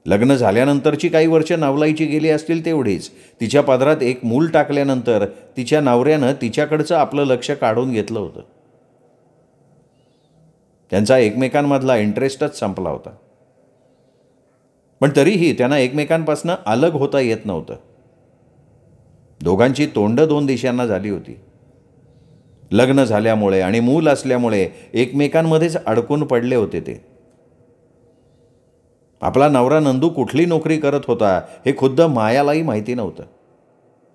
लग्न झाल्यानंतरची काही वर्ष नवलाईची गेली असतील तेवढीच. तिच्या पदरात एक मूल टाकल्यानंतर तिच्या नवऱ्यानं तिच्याकडचं आपलं लक्ष काढून घेतलं होतं. त्यांचा एकमेकांमधला इंटरेस्टच संपला होता. पण तरीही त्यांना एकमेकांपासून अलग होता येत नव्हतं. दोघांची तोंडं दोन दिशांना झाली होती. लग्न झाल्यामुळे आणि मूल असल्यामुळे एकमेकांमध्येच अडकून पडले होते ते. आपला नवरा नंदू कुठली नोकरी करत होता हे खुद्द मायालाही माहिती नव्हतं.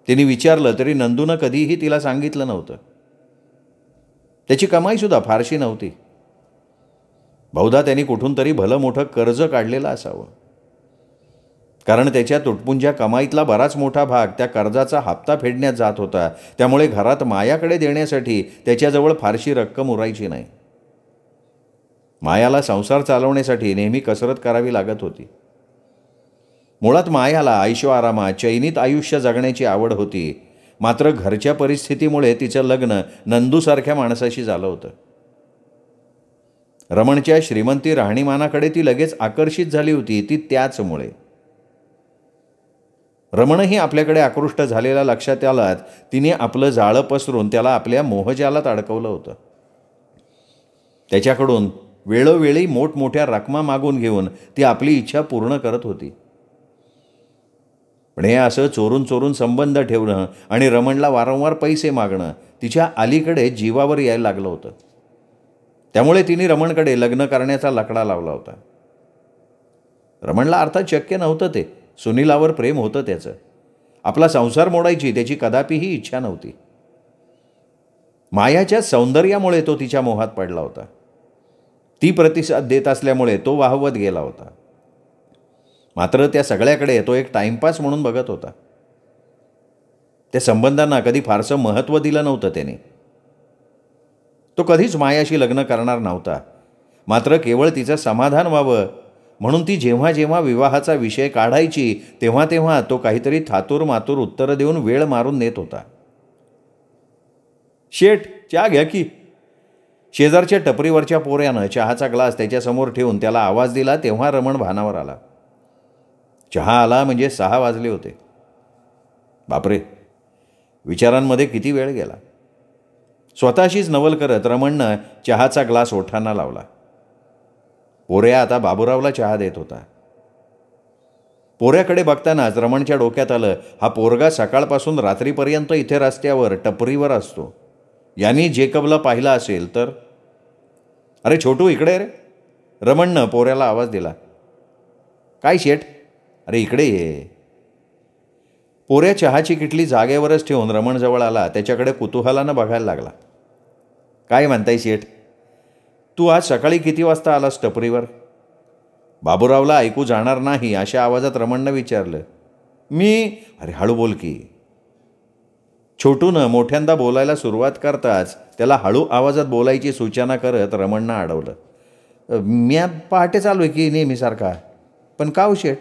तिने विचारलं तरी नंदूनं कधीही तिला सांगितलं नव्हतं. त्याची कमाईसुद्धा फारशी नव्हती. बहुधा त्यांनी कुठून तरी भलं मोठं कर्ज काढलेलं असावं. कारण त्याच्या तुटपुंज्या कमाईतला बराच मोठा भाग त्या कर्जाचा हप्ता फेडण्यात जात होता. त्यामुळे घरात मायाकडे देण्यासाठी त्याच्याजवळ फारशी रक्कम उरायची नाही. मायाला संसार चालवण्यासाठी नेहमी कसरत करावी लागत होती. मुळात मायाला ऐशोआरामात चैनीत आयुष्य जगण्याची आवड होती. मात्र घरच्या परिस्थितीमुळे तिचं लग्न नंदूसारख्या माणसाशी झालं होतं. रमणच्या श्रीमंती राहणीमानाकडे ती लगेच आकर्षित झाली होती. ती त्याचमुळे. रमणही आपल्याकडे आकृष्ट झालेला लक्षात आलात तिने आपलं जाळं पसरून त्याला आपल्या मोहजालात अडकवलं होतं. त्याच्याकडून वेळोवेळी मोठमोठ्या रकमा मागून घेऊन ती आपली इच्छा पूर्ण करत होती. पण हे असं चोरून चोरून संबंध ठेवणं आणि रमणला वारंवार पैसे मागणं तिच्या अलीकडे जीवावर यायला लागलं होतं. त्यामुळे तिने रमणकडे लग्न करण्याचा लकडा लावला होता. रमणला अर्थात शक्य नव्हतं ते. सुनीलावर प्रेम होतं त्याचं. आपला संसार मोडायची त्याची कदापिही इच्छा नव्हती. मायाच्या सौंदर्यामुळे तो तिच्या मोहात पडला होता. ती प्रतिसाद देत असल्यामुळे तो वाहवत गेला होता. मात्र त्या सगळ्याकडे तो एक टाइमपास म्हणून बघत होता. त्या संबंधांना कधी फारसं महत्त्व दिलं नव्हतं त्याने. तो कधीच मायाशी लग्न करणार नव्हता. मात्र केवळ तिचं समाधान व्हावं म्हणून ती जेव्हा जेव्हा विवाहाचा विषय काढायची तेव्हा तेव्हा तो काहीतरी थातूर मातूर उत्तरं देऊन वेळ मारून नेत होता. शेठ, चहा घ्या की. शेजारच्या टपरीवरच्या पोऱ्यानं चहाचा ग्लास त्याच्यासमोर ठेवून त्याला आवाज दिला तेव्हा रमण भानावर आला. चहा आला म्हणजे 6 वाजले होते. बापरे, विचारांमध्ये किती वेळ गेला. स्वतःशीच नवल करत रमणनं चहाचा ग्लास ओठांना लावला. पोऱ्या आता बाबूरावला चहा देत होता. पोऱ्याकडे बघतानाच रमणच्या डोक्यात आलं, हा पोरगा सकाळपासून रात्रीपर्यंत इथे रस्त्यावर टपरीवर असतो. यांनी जेकबला पाहिला असेल तर. अरे छोटू, इकडे रे. रमणनं पोऱ्याला आवाज दिला. काय शेठ? अरे इकडे ये. पोऱ्या चहाची किटली जागेवरच ठेवून रमणजवळ आला. त्याच्याकडे कुतूहलानं बघायला लागला. काय म्हणताय शेठ? तू आज सकाळी किती वाजता आलास टपरीवर? बाबूरावला ऐकू जाणार नाही अशा आवाजात रमणनं विचारलं. अरे हळू बोल की. छोटूनं मोठ्यांदा बोलायला सुरुवात करताच त्याला हळू आवाजात बोलायची सूचना करत रमणनं अडवलं. मी पहाटे चालू आहे की नेहमीसारखा. पण का हो शेठ?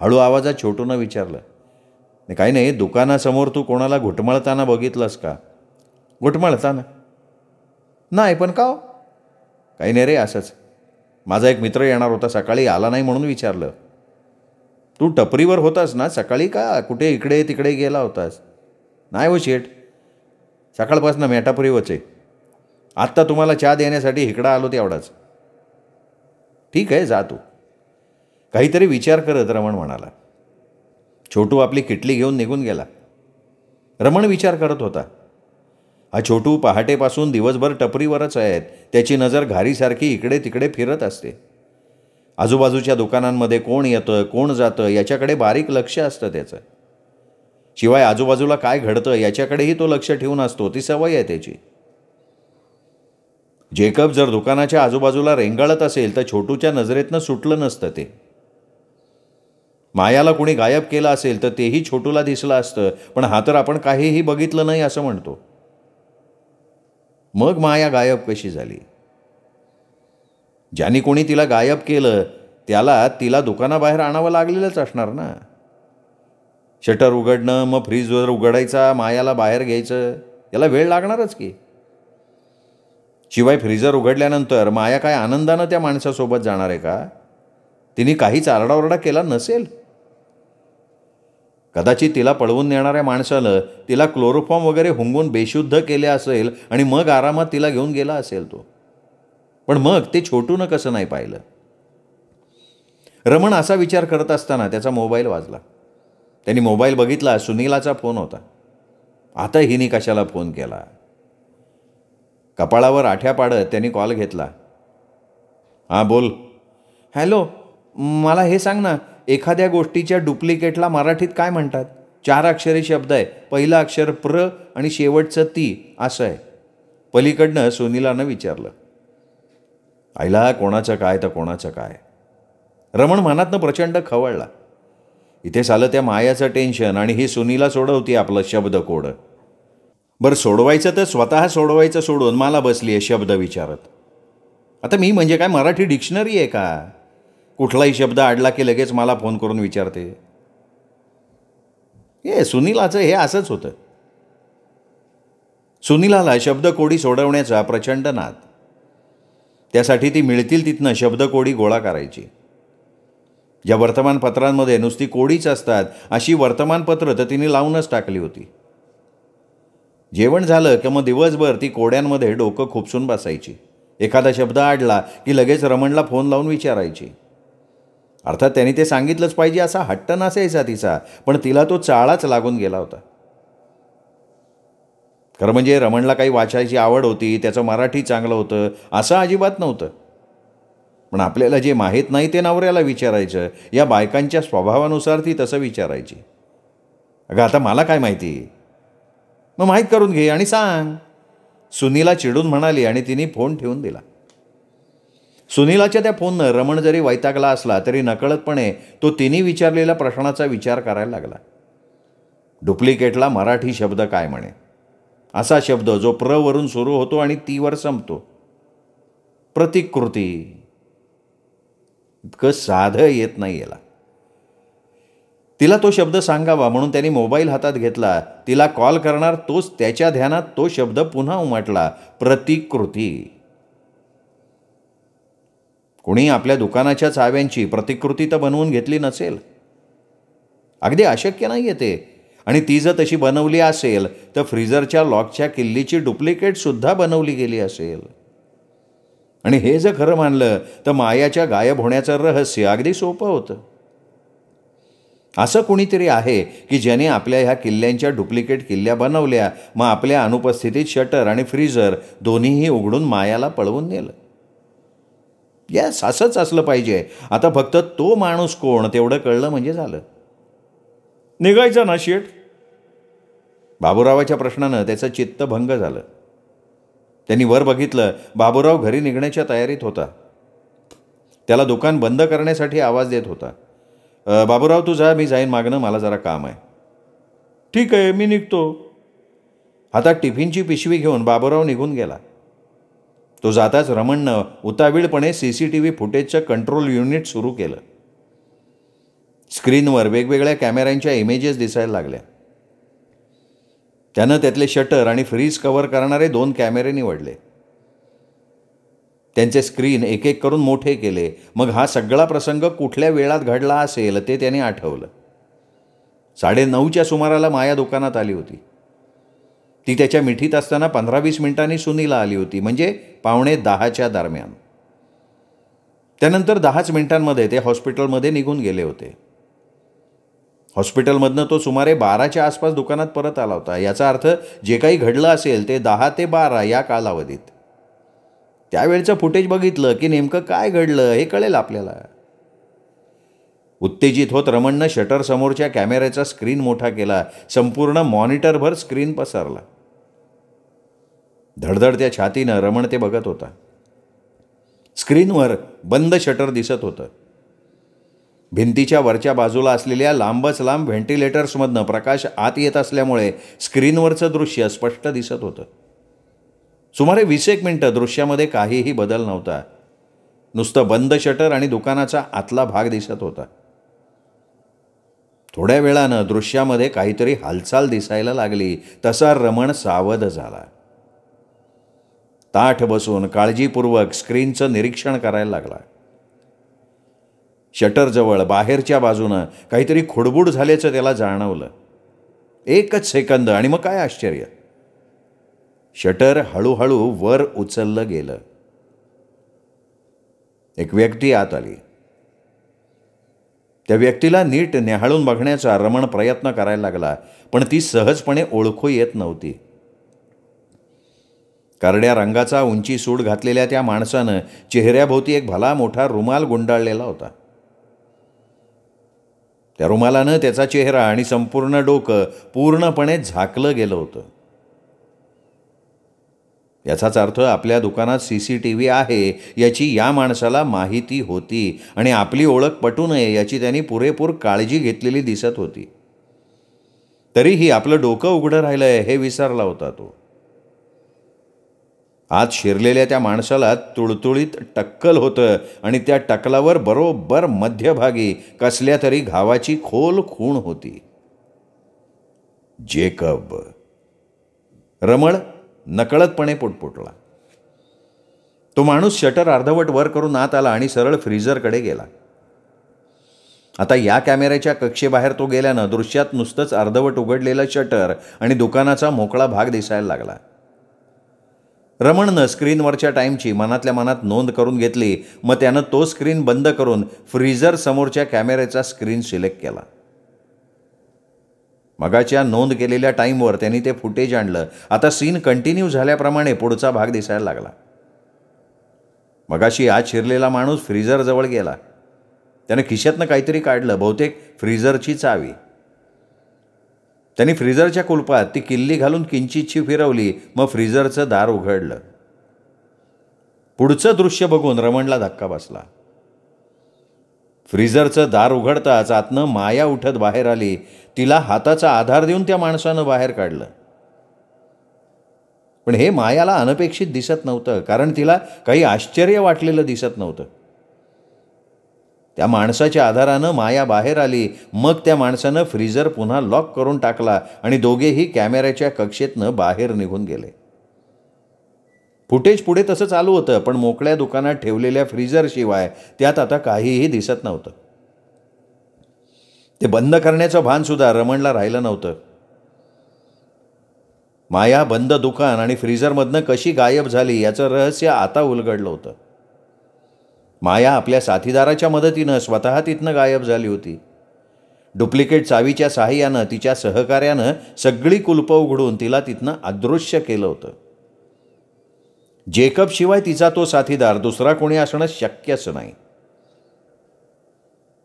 हळू आवाजात छोटूनं विचारलं. काही नाही, दुकानासमोर तू कोणाला घुटमळताना बघितलंस का? घुटमळताना? नाही, पण का हो? काही नाही रे, असंच. माझा एक मित्र येणार होता, सकाळी आला नाही म्हणून विचारलं. तू टपरीवर होतास ना सकाळी, का कुठे इकडे तिकडे गेला होतास? नाही हो शेठ, सकाळपासून मेटापुरीवच आहे. आत्ता तुम्हाला चहा देण्यासाठी इकडं आलो तेवढाच. ठीक आहे, जा तू. काहीतरी विचार करत रमण म्हणाला. छोटू आपली किटली घेऊन निघून गेला. रमण विचार करत होता. हा छोटू पहाटेपासून दिवसभर टपरीवरच आहेत. त्याची नजर घारीसारखी इकडे तिकडे फिरत असते. आजूबाजूच्या दुकानांमध्ये कोण येतं कोण जातं याच्याकडे बारीक लक्ष असतं त्याचं. शिवाय आजूबाजूला काय घडतं याच्याकडेही तो लक्ष ठेवून असतो. ती सवय आहे त्याची. जेकब जर दुकानाच्या आजूबाजूला रेंगाळत असेल तर छोटूच्या नजरेतनं सुटलं नसतं ते. मायाला कुणी गायब केलं असेल तर तेही छोटूला दिसलं असतं. पण हा तर आपण काहीही बघितलं नाही असं म्हणतो. मग माया गायब कशी झाली? ज्यांनी कोणी तिला गायब केलं त्याला तिला दुकानाबाहेर आणावं लागलेलंच असणार ना. शटर उघडणं, मग फ्रीजवर उघडायचा, मायाला बाहेर घ्यायचं, याला वेळ लागणारच की. शिवाय फ्रीजर उघडल्यानंतर माया काय आनंदानं त्या माणसासोबत जाणार आहे का? तिने काहीच आरडाओरडा केला नसेल. कदाचित तिला पळवून नेणाऱ्या माणसानं तिला क्लोरोफॉर्म वगैरे हुंगून बेशुद्ध केले असेल आणि मग आरामात तिला घेऊन गेला असेल तो. पण मग ते छोटूनं कसं नाही पाहिलं? रमण असा विचार करत असताना त्याचा मोबाईल वाजला. त्यांनी मोबाईल बघितला. सुनीलाचा फोन होता. आता हिने कशाला फोन केला? कपाळावर आठ्या पाडत त्यांनी कॉल घेतला. हां बोल. हॅलो, मला हे सांग ना, एखाद्या गोष्टीच्या डुप्लिकेटला मराठीत काय म्हणतात? 4 अक्षरी शब्द आहे. पहिलं अक्षर प्र आणि शेवटचं ती असं आहे. पलीकडनं सुनीलानं विचारलं. आईला कोणाचं काय तर कोणाचं काय. रमण मनातनं प्रचंड खवळला. इथे झालं त्या मायाचं टेन्शन आणि ही सुनीला सोडवती आपलं शब्द कोड. बरं सोडवायचं तर स्वतः सोडवायचं सोडून मला बसली आहे शब्द विचारत. आता मी म्हणजे काय मराठी डिक्शनरी आहे का? कुठलाही शब्द अडला की लगेच मला फोन करून विचारते. हे सुनीलाचं हे असंच होतं. सुनीलाला शब्दकोडी सोडवण्याचा प्रचंड नाद. त्यासाठी ती मिळतील तिथनं शब्दकोडी गोळा करायची. ज्या वर्तमानपत्रांमध्ये नुसती कोडीच असतात अशी वर्तमानपत्र तर तिने लावूनच टाकली होती. जेवण झालं की मग दिवसभर ती कोड्यांमध्ये डोकं खुपसून बसायची. एखादा शब्द अडला की लगेच रमणला फोन लावून विचारायची. अर्थात त्यांनी ते सांगितलंच पाहिजे असा हट्ट नसायचा तिचा, पण तिला तो चाळाच लागून गेला होता. खरं म्हणजे रमणला काही वाचायची आवड होती, त्याचं मराठी चांगलं होतं असं अजिबात नव्हतं. पण आपल्याला जे माहीत नाही ते नवऱ्याला विचारायचं. या बायकांच्या स्वभावानुसार ती तसं विचारायची. अगं आता मला काय माहिती? मग माहीत करून घे आणि सांग, सुनीला चिडून म्हणाली आणि तिने फोन ठेवून दिला. सुनीलाच्या त्या फोननं रमण जरी वैतागला असला तरी नकळतपणे तो तिने विचारलेल्या प्रश्नाचा विचार करायला लागला. डुप्लिकेटला मराठी शब्द काय म्हणे? असा शब्द जो प्र वरून सुरू होतो आणि तीवर संपतो. प्रतिकृती. इतकं साधं येत नाही याला. तिला तो शब्द सांगावा म्हणून त्यांनी मोबाईल हातात घेतला. तिला कॉल करणार तोच त्याच्या ध्यानात तो शब्द पुन्हा उमटला. प्रतिकृती. कोणी आपल्या दुकानाच्या चाव्यांची प्रतिकृती तर बनवून घेतली नसेल. अगदी अशक्य नाही आहे ते. आणि ती जर तशी बनवली असेल तर फ्रीजरच्या लॉकच्या किल्लीची डुप्लिकेटसुद्धा बनवली गेली असेल. आणि हे जर खरं मानलं तर मायाच्या गायब होण्याचं रहस्य अगदी सोपं होतं. असं कुणीतरी आहे की ज्याने आपल्या ह्या किल्ल्यांच्या डुप्लिकेट किल्ल्या बनवल्या, मग आपल्या अनुपस्थितीत शटर आणि फ्रीजर दोन्हीही उघडून मायाला पळवून नेलं. यस, असंच असलं पाहिजे. आता फक्त तो माणूस कोण तेवढं कळलं म्हणजे झालं. निघायचं ना शेठ? बाबूरावाच्या प्रश्नानं त्याचं चित्त भंग झालं. त्यांनी वर बघितलं. बाबूराव घरी निघण्याच्या तयारीत होता. त्याला दुकान बंद करण्यासाठी आवाज देत होता. बाबूराव तू जा, मी जाईन मागणं, मला जरा काम आहे. ठीक आहे, मी निघतो. हातात टिफिनची पिशवी घेऊन बाबूराव निघून गेला. तो जाताच रमणनं उतावीळपणे CCTV फुटेजचं कंट्रोल युनिट सुरू केलं. स्क्रीनवर वेगवेगळ्या कॅमेऱ्यांच्या इमेजेस दिसायला लागल्या. त्यानं त्यातले शटर आणि फ्रीज कव्हर करणारे 2 कॅमेरे निवडले. त्यांचे स्क्रीन एक एक करून मोठे केले. मग हा सगळा प्रसंग कुठल्या वेळात घडला असेल ते त्याने आठवलं. 9:30च्या सुमाराला माया दुकानात आली होती. ती त्याच्या मिठीत असताना 15-20 मिनिटांनी सुनीला आली होती, म्हणजे 9:45च्या दरम्यान. त्यानंतर 10च मिनिटांमध्ये ते हॉस्पिटलमध्ये निघून गेले होते. हॉस्पिटलमधनं तो सुमारे 12च्या आसपास दुकानात परत आला होता. याचा अर्थ जे काही घडलं असेल ते 10 ते 12 या कालावधीत. त्यावेळचं फुटेज बघितलं की नेमकं काय घडलं हे कळेल आपल्याला. उत्तेजित होत रमणनं शटर समोरच्या कॅमेऱ्याचा स्क्रीन मोठा केला. संपूर्ण मॉनिटरभर स्क्रीन पसरला. धडधडत्या छातीनं रमण ते बघत होता. स्क्रीनवर बंद शटर दिसत होतं. भिंतीच्या वरच्या बाजूला असलेल्या लांबच लांब व्हेंटिलेटर्समधनं प्रकाश आत येत असल्यामुळे स्क्रीनवरचं दृश्य स्पष्ट दिसत होतं. सुमारे 20 मिनिटं दृश्यामध्ये काहीही बदल नव्हता. नुसतं बंद शटर आणि दुकानाचा आतला भाग दिसत होता. थोड्या वेळानं दृश्यामध्ये काहीतरी हालचाल दिसायला लागली. तसा रमण सावध झाला. ताठ बसून काळजीपूर्वक स्क्रीनचं निरीक्षण करायला लागला. शटरजवळ बाहेरच्या बाजूनं काहीतरी खुडबुड झाल्याचं त्याला जाणवलं. 1च सेकंद आणि मग काय आश्चर्य. शटर हळूहळू वर उचललं गेलं. एक व्यक्ती आत आली. त्या व्यक्तीला नीट न्याहाळून बघण्याचा रमण प्रयत्न करायला लागला, पण ती सहजपणे ओळखू येत नव्हती. करड्या रंगाचा उंची सूट घातलेल्या त्या माणसानं चेहऱ्याभोवती एक भला मोठा रुमाल गुंडाळलेला होता. त्या रुमालानं त्याचा चेहरा आणि संपूर्ण डोकं पूर्णपणे झाकलं गेलं होतं. याचाच अर्थ आपल्या दुकानात CCTV आहे याची या माणसाला माहिती होती आणि आपली ओळख पटू नये याची त्यांनी पुरेपूर काळजी घेतलेली दिसत होती. तरीही आपलं डोकं उघडं राहिलंय हे विसरला होता तो. आत शिरलेल्या त्या माणसाला तुळतुळीत टक्कल होतं आणि त्या टकलावर बरोबर मध्यभागी कसल्या तरी घावाची खोल खूण होती. जेकब. रमण नकळतपणे पुटपुटला. तो माणूस शटर अर्धवट वर करून आत आला आणि सरळ फ्रीजरकडे गेला. आता या कॅमेऱ्याच्या कक्षेबाहेर तो गेल्यानं दृश्यात नुसतंच अर्धवट उघडलेलं शटर आणि दुकानाचा मोकळा भाग दिसायला लागला. रमणनं स्क्रीनवरच्या टाईमची मनातल्या मनात नोंद करून घेतली. मग त्यानं तो स्क्रीन बंद करून फ्रीजर समोरच्या कॅमेऱ्याचा स्क्रीन सिलेक्ट केला. मगाच्या नोंद केलेल्या टाईमवर त्यांनी ते फुटेज आणलं. आता सीन कंटिन्यू झाल्याप्रमाणे पुढचा भाग दिसायला लागला. मगाशी आत शिरलेला माणूस फ्रीजरजवळ गेला. त्यानं खिशातनं काहीतरी काढलं, बहुतेक फ्रीजरची चावी. त्यांनी फ्रीजरच्या कुलपात ती किल्ली घालून किंचितशी फिरवली. मग फ्रीजरचं दार उघडलं. पुढचं दृश्य बघून रमणला धक्का बसला. फ्रीजरचं दार उघडताच आतनं माया उठत बाहेर आली. तिला हाताचा आधार देऊन त्या माणसानं बाहेर काढलं. पण हे मायाला अनपेक्षित दिसत नव्हतं, कारण तिला काही आश्चर्य वाटलेलं दिसत नव्हतं. त्या माणसाच्या आधारानं माया बाहेर आली. मग त्या माणसानं फ्रीजर पुन्हा लॉक करून टाकला आणि दोघेही कॅमेऱ्याच्या कक्षेतनं बाहेर निघून गेले. फुटेज पुढे तसं चालू होतं, पण मोकळ्या दुकानात ठेवलेल्या फ्रीजरशिवाय त्यात आता काहीही दिसत नव्हतं. ते बंद करण्याचं भानसुद्धा रमणला राहिलं नव्हतं. माया बंद दुकान आणि फ्रीजरमधनं कशी गायब झाली याचं रहस्य आता उलगडलं होतं. माया आपल्या साथीदाराच्या मदतीनं स्वतः तिथनं गायब झाली होती. डुप्लिकेट चावीच्या साहाय्यानं तिच्या सहकार्यानं सगळी कुलपं उघडून तिला तिथनं अदृश्य केलं होतं. जेकबशिवाय तिचा तो साथीदार दुसरा कोणी असणं शक्यच नाही.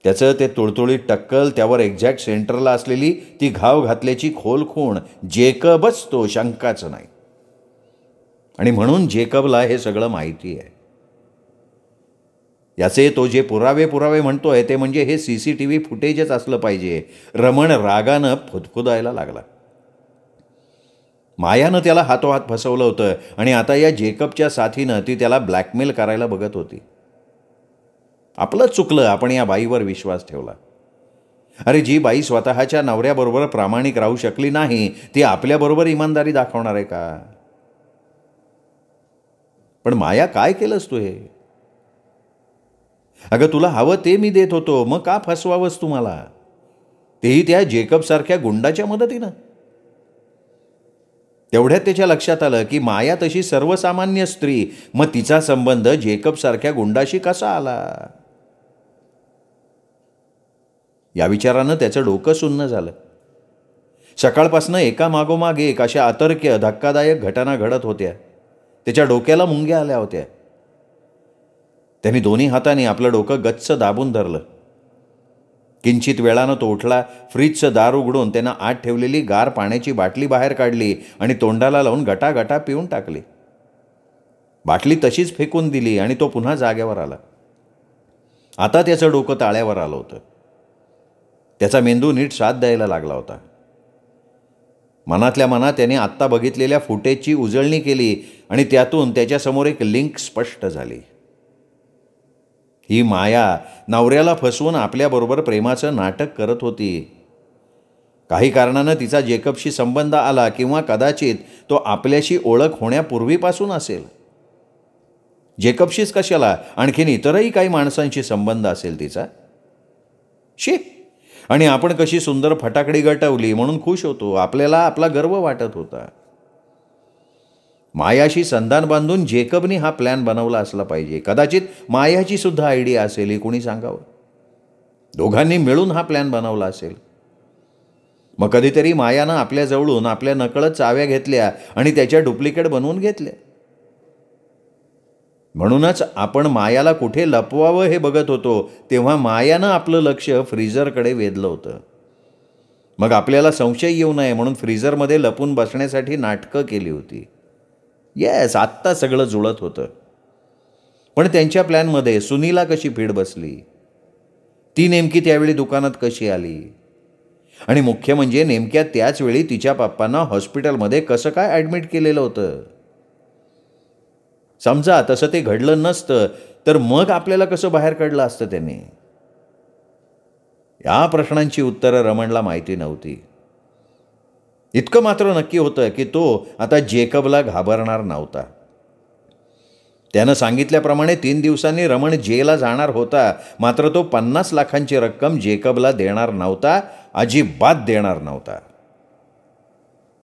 त्याचं ते तुळतुळीत टक्कल, त्यावर एक्झॅक्ट सेंटरला असलेली ती घाव घातल्याची खोल खूण, जेकबच तो, शंकाच नाही. आणि म्हणून जेकबला हे सगळं माहिती आहे. याचे तो जे पुरावे म्हणतोय ते म्हणजे हे CCTV फुटेजच असलं पाहिजे. रमण रागानं फुदफुदायला लागला. मायानं त्याला हातोहात फसवलं होतं आणि आता या जेकबच्या साथीनं ती त्याला ब्लॅकमेल करायला बघत होती. आपलंच चुकलं, आपण या बाईवर विश्वास ठेवला. अरे, जी बाई स्वतःच्या नवऱ्याबरोबर प्रामाणिक राहू शकली नाही, ती आपल्याबरोबर इमानदारी दाखवणार आहे का? पण माया, काय केलंस तू हे? अगं, तुला हवं ते मी देत होतो, मग का फसवावंस तुम्हाला, तेही त्या जेकबसारख्या गुंडाच्या मदतीनं? तेवढ्यात त्याच्या लक्षात आलं की माया तशी सर्वसामान्य स्त्री, मग तिचा संबंध जेकबसारख्या गुंडाशी कसा आला? या विचारानं त्याचं डोकं सुन्न झालं. सकाळपासनं एकामागोमाग एक अशा अतर्क्य धक्कादायक घटना घडत होत्या. त्याच्या डोक्याला मुंग्या आल्या होत्या. त्यांनी दोन्ही हाताने आपलं डोकं गच्च दाबून धरलं. किंचित वेळानं तो उठला. फ्रीजचं दार उघडून त्यानं आत ठेवलेली गार पाण्याची बाटली बाहेर काढली आणि तोंडाला लावून गटागटा पिऊन टाकली. बाटली तशीच फेकून दिली आणि तो पुन्हा जागेवर आला. आता त्याचं डोकं ताळ्यावर आलं होतं. त्याचा मेंदू नीट साथ द्यायला लागला होता. मनातल्या मनात त्याने आत्ता बघितलेल्या फुटेजची उजळणी केली आणि त्यातून त्याच्यासमोर एक लिंक स्पष्ट झाली. ही माया नवऱ्याला फसवून आपल्याबरोबर प्रेमाचं नाटक करत होती. काही कारणानं तिचा जेकबशी संबंध आला किंवा कदाचित तो आपल्याशी ओळख होण्यापूर्वीपासून असेल. जेकबशीच कशाला, आणखीन इतरही काही माणसांशी संबंध असेल तिचा. शी, आणि आपण कशी सुंदर फटाकडी गटवली म्हणून खुश होतो. आपल्याला आपला गर्व वाटत होता. मायाशी संधान बांधून जेकबनी हा प्लॅन बनवला असला पाहिजे. कदाचित मायाची सुद्धा आयडिया असेल, हे कोणी सांगावं. दोघांनी मिळून हा प्लॅन बनवला असेल. मग कधीतरी मायानं आपल्याजवळून आपल्या नकळत चाव्या घेतल्या आणि त्याच्या डुप्लिकेट बनवून घेतल्या. म्हणूनच आपण मायाला कुठे लपवावं हे बघत होतो तेव्हा मायानं आपलं लक्ष फ्रीजरकडे वेधलं होतं. मग आपल्याला संशय येऊ नये म्हणून फ्रीजरमध्ये लपून बसण्यासाठी नाटकं केली होती. येस, आत्ता सगळं जुळत होतं. पण त्यांच्या प्लॅनमध्ये सुनीला कशी फीड बसली, ती नेमकी त्यावेळी दुकानात कशी आली, आणि मुख्य म्हणजे नेमक्या त्याच वेळी तिच्या पप्पांना हॉस्पिटलमध्ये कसं काय ॲडमिट केलेलं होतं. समजा तसं ते घडलं नसतं तर मग आपल्याला कसं बाहेर काढलं असतं त्याने. या प्रश्नांची उत्तरं रमणला माहिती नव्हती. इतकं मात्र नक्की होतं की तो आता जेकबला घाबरणार नव्हता. त्यानं सांगितल्याप्रमाणे 3 दिवसांनी रमण जेलला जाणार होता. मात्र तो 50 लाखांची रक्कम जेकबला देणार नव्हता, अजिबात देणार नव्हता.